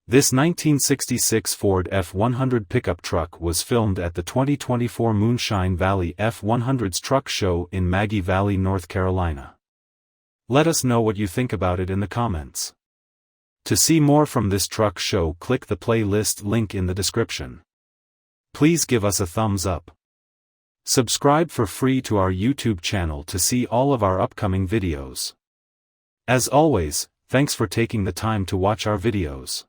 This 1966 Ford F100 pickup truck was filmed at the 2024 Moonshine Valley F100's truck show in Maggie Valley, North Carolina. Let us know what you think about it in the comments. To see more from this truck show, click the playlist link in the description. Please give us a thumbs up. Subscribe for free to our YouTube channel to see all of our upcoming videos. As always, thanks for taking the time to watch our videos.